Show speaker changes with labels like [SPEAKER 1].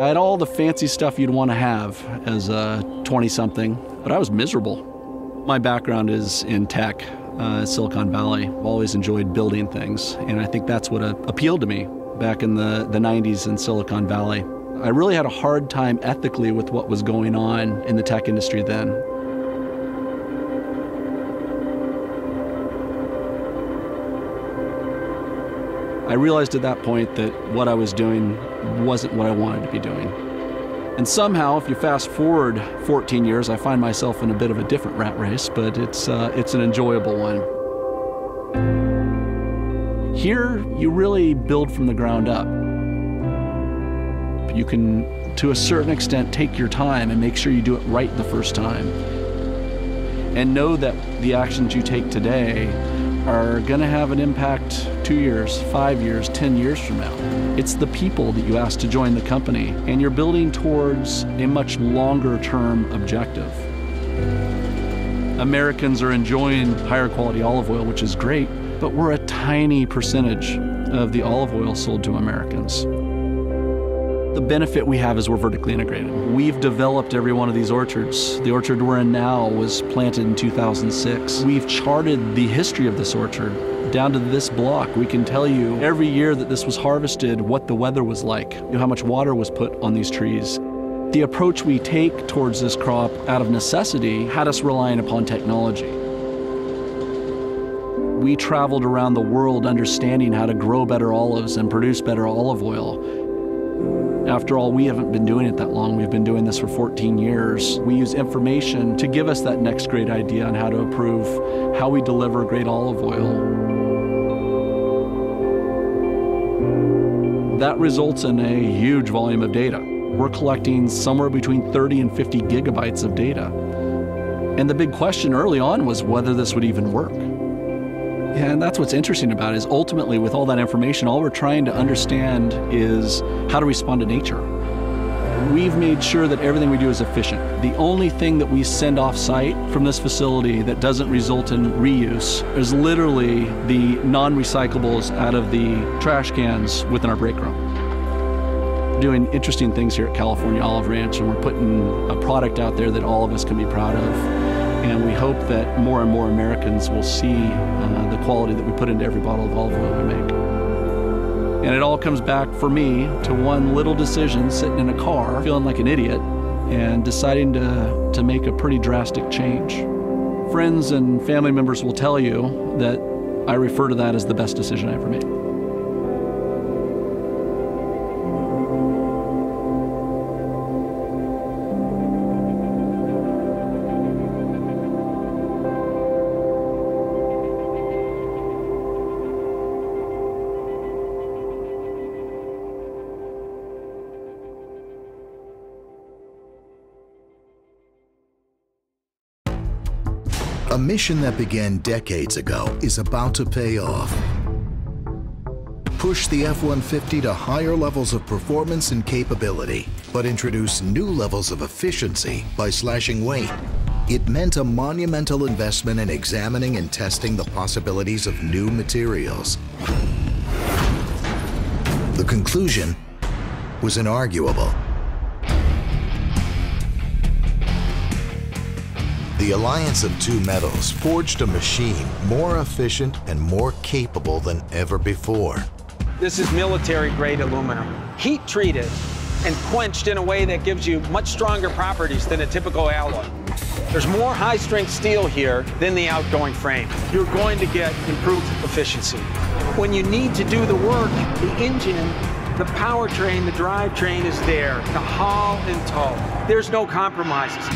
[SPEAKER 1] I had all the fancy stuff you'd want to have as a 20-something, but I was miserable. My background is in tech, Silicon Valley. I've always enjoyed building things, and I think that's what appealed to me back in the 90s in Silicon Valley. I really had a hard time ethically with what was going on in the tech industry then. I realized at that point that what I was doing wasn't what I wanted to be doing. And somehow, if you fast forward 14 years, I find myself in a bit of a different rat race, but it's an enjoyable one. Here, you really build from the ground up. You can, to a certain extent, take your time and make sure you do it right the first time. And know that the actions you take today are gonna have an impact 2 years, 5 years, 10 years from now. It's the people that you ask to join the company, and you're building towards a much longer term objective. Americans are enjoying higher quality olive oil, which is great, but we're a tiny percentage of the olive oil sold to Americans. The benefit we have is we're vertically integrated. We've developed every one of these orchards. The orchard we're in now was planted in 2006. We've charted the history of this orchard down to this block. We can tell you every year that this was harvested, what the weather was like, how much water was put on these trees. The approach we take towards this crop out of necessity had us relying upon technology. We traveled around the world understanding how to grow better olives and produce better olive oil. After all, we haven't been doing it that long. We've been doing this for 14 years. We use information to give us that next great idea on how to improve how we deliver great olive oil. That results in a huge volume of data. We're collecting somewhere between 30 and 50 gigabytes of data. And the big question early on was whether this would even work. And that's what's interesting about it, is ultimately with all that information, all we're trying to understand is how to respond to nature. We've made sure that everything we do is efficient. The only thing that we send off-site from this facility that doesn't result in reuse is literally the non-recyclables out of the trash cans within our break room. We're doing interesting things here at California Olive Ranch, and we're putting a product out there that all of us can be proud of. And we hope that more and more Americans will see the quality that we put into every bottle of olive oil we make. And it all comes back, for me, to one little decision, sitting in a car, feeling like an idiot, and deciding to make a pretty drastic change. Friends and family members will tell you that I refer to that as the best decision I ever made.
[SPEAKER 2] A mission that began decades ago is about to pay off. Push the F-150 to higher levels of performance and capability, but introduce new levels of efficiency by slashing weight. It meant a monumental investment in examining and testing the possibilities of new materials. The conclusion was inarguable. The alliance of two metals forged a machine more efficient and more capable than ever before.
[SPEAKER 3] This is military-grade aluminum, heat-treated and quenched in a way that gives you much stronger properties than a typical alloy. There's more high-strength steel here than the outgoing frame. You're going to get improved efficiency. When you need to do the work, the engine, the powertrain, the drivetrain is there to haul and tow. There's no compromises.